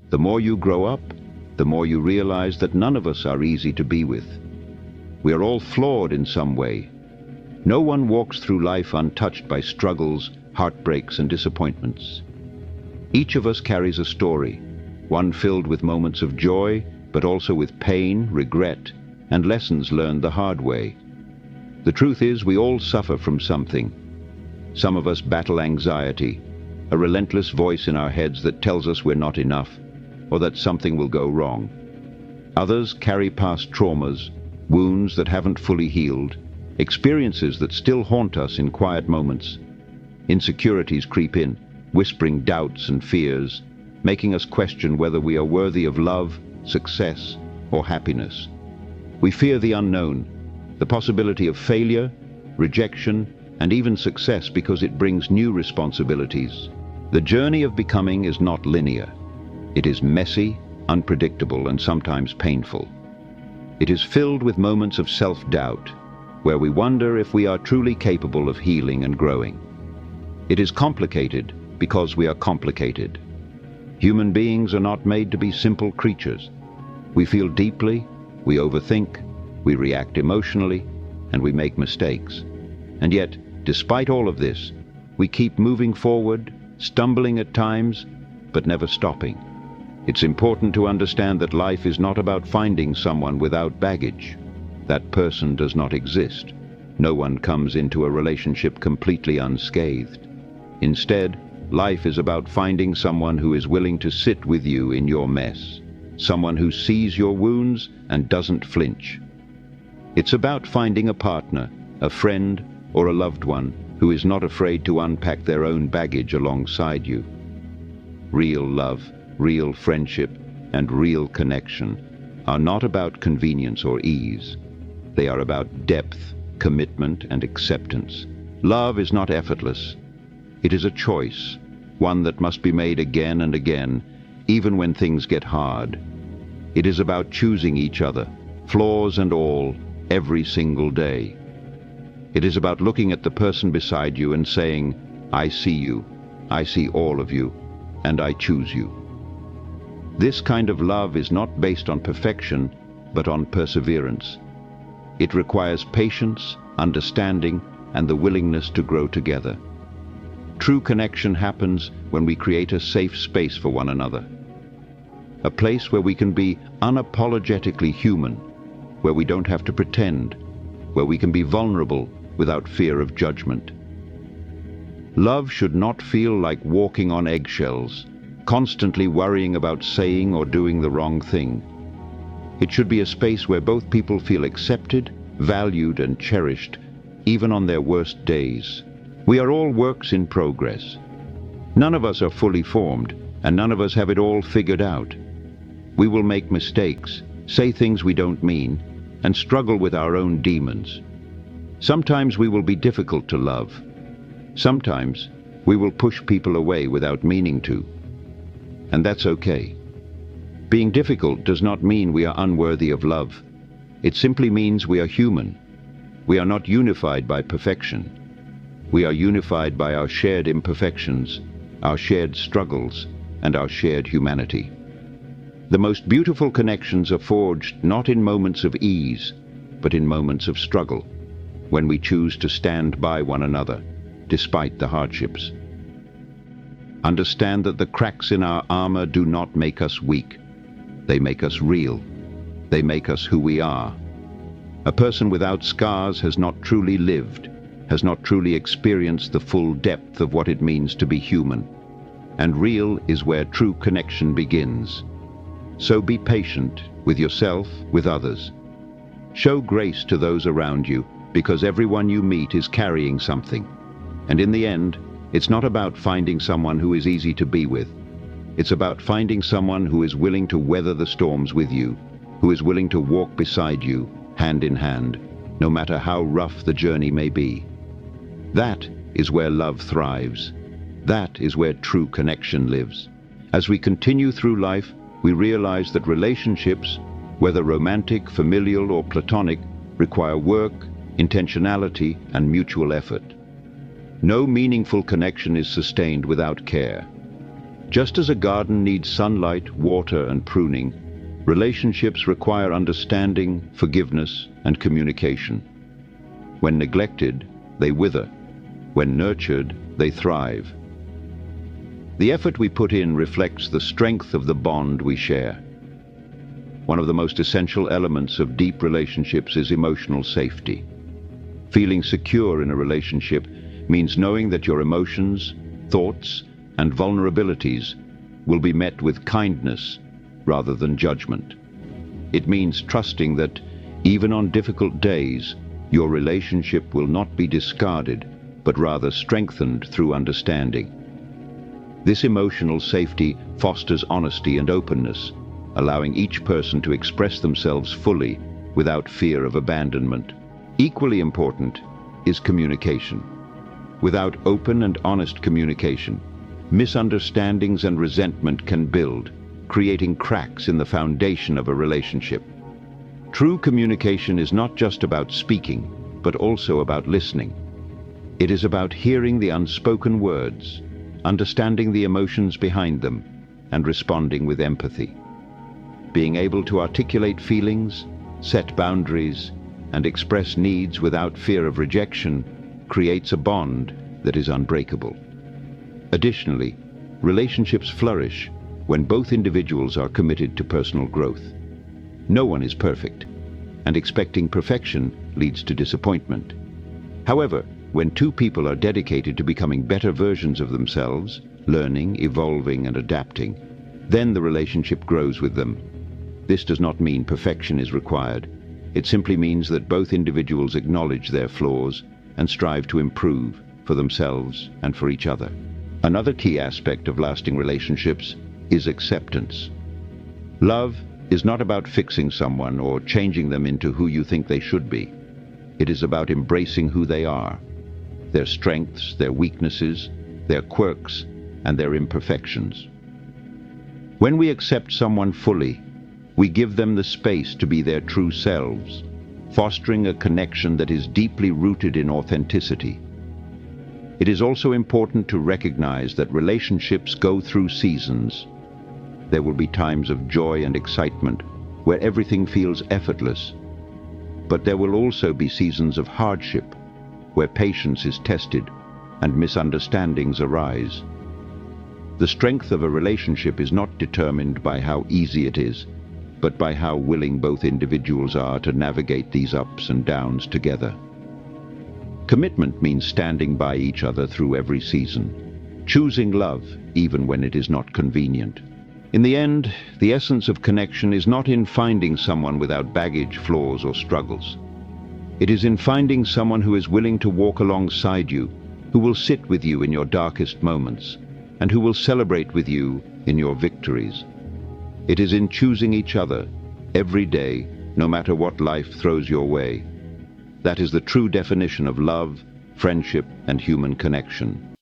The more you grow up, the more you realize that none of us are easy to be with. We are all flawed in some way. No one walks through life untouched by struggles, heartbreaks, and disappointments. Each of us carries a story, one filled with moments of joy, but also with pain, regret, and lessons learned the hard way. The truth is, we all suffer from something. Some of us battle anxiety, a relentless voice in our heads that tells us we're not enough, or that something will go wrong. Others carry past traumas, wounds that haven't fully healed, experiences that still haunt us in quiet moments. Insecurities creep in, whispering doubts and fears, making us question whether we are worthy of love, success, or happiness. We fear the unknown, the possibility of failure, rejection, and even success because it brings new responsibilities. The journey of becoming is not linear. It is messy, unpredictable, and sometimes painful. It is filled with moments of self-doubt, where we wonder if we are truly capable of healing and growing. It is complicated because we are complicated. Human beings are not made to be simple creatures. We feel deeply, we overthink, we react emotionally, and we make mistakes. And yet, despite all of this, we keep moving forward, stumbling at times, but never stopping. It's important to understand that life is not about finding someone without baggage. That person does not exist. No one comes into a relationship completely unscathed. Instead, life is about finding someone who is willing to sit with you in your mess, someone who sees your wounds and doesn't flinch. It's about finding a partner, a friend, or a loved one who is not afraid to unpack their own baggage alongside you. Real love, real friendship, and real connection are not about convenience or ease. They are about depth, commitment, and acceptance. Love is not effortless. It is a choice, one that must be made again and again, even when things get hard. It is about choosing each other, flaws and all, every single day. It is about looking at the person beside you and saying, "I see you, I see all of you, and I choose you." This kind of love is not based on perfection, but on perseverance. It requires patience, understanding, and the willingness to grow together. True connection happens when we create a safe space for one another. A place where we can be unapologetically human, where we don't have to pretend, where we can be vulnerable without fear of judgment. Love should not feel like walking on eggshells, constantly worrying about saying or doing the wrong thing. It should be a space where both people feel accepted, valued, and cherished, even on their worst days. We are all works in progress. None of us are fully formed, and none of us have it all figured out. We will make mistakes, say things we don't mean, and struggle with our own demons. Sometimes we will be difficult to love. Sometimes we will push people away without meaning to. And that's okay. Being difficult does not mean we are unworthy of love. It simply means we are human. We are not unified by perfection. We are unified by our shared imperfections, our shared struggles, and our shared humanity. The most beautiful connections are forged not in moments of ease, but in moments of struggle, when we choose to stand by one another, despite the hardships. Understand that the cracks in our armor do not make us weak. They make us real. They make us who we are. A person without scars has not truly lived, has not truly experienced the full depth of what it means to be human. And real is where true connection begins. So be patient with yourself, with others. Show grace to those around you, because everyone you meet is carrying something. And in the end, it's not about finding someone who is easy to be with. It's about finding someone who is willing to weather the storms with you, who is willing to walk beside you, hand in hand, no matter how rough the journey may be. That is where love thrives. That is where true connection lives. As we continue through life, we realize that relationships, whether romantic, familial, or platonic, require work, intentionality, and mutual effort. No meaningful connection is sustained without care. Just as a garden needs sunlight, water, and pruning, relationships require understanding, forgiveness, and communication. When neglected, they wither. When nurtured, they thrive. The effort we put in reflects the strength of the bond we share. One of the most essential elements of deep relationships is emotional safety. Feeling secure in a relationship means knowing that your emotions, thoughts, and vulnerabilities will be met with kindness rather than judgment. It means trusting that, even on difficult days, your relationship will not be discarded, but rather strengthened through understanding. This emotional safety fosters honesty and openness, allowing each person to express themselves fully without fear of abandonment. Equally important is communication. Without open and honest communication, misunderstandings and resentment can build, creating cracks in the foundation of a relationship. True communication is not just about speaking, but also about listening. It is about hearing the unspoken words, understanding the emotions behind them, and responding with empathy. Being able to articulate feelings, set boundaries, and express needs without fear of rejection creates a bond that is unbreakable. Additionally, relationships flourish when both individuals are committed to personal growth. No one is perfect, and expecting perfection leads to disappointment. However, when two people are dedicated to becoming better versions of themselves, learning, evolving, and adapting, then the relationship grows with them. This does not mean perfection is required. It simply means that both individuals acknowledge their flaws and strive to improve for themselves and for each other. Another key aspect of lasting relationships is acceptance. Love is not about fixing someone or changing them into who you think they should be. It is about embracing who they are, their strengths, their weaknesses, their quirks, and their imperfections. When we accept someone fully, we give them the space to be their true selves, fostering a connection that is deeply rooted in authenticity. It is also important to recognize that relationships go through seasons. There will be times of joy and excitement, where everything feels effortless. But there will also be seasons of hardship, where patience is tested and misunderstandings arise. The strength of a relationship is not determined by how easy it is, but by how willing both individuals are to navigate these ups and downs together. Commitment means standing by each other through every season, choosing love even when it is not convenient. In the end, the essence of connection is not in finding someone without baggage, flaws, or struggles. It is in finding someone who is willing to walk alongside you, who will sit with you in your darkest moments, and who will celebrate with you in your victories. It is in choosing each other every day, no matter what life throws your way. That is the true definition of love, friendship, and human connection.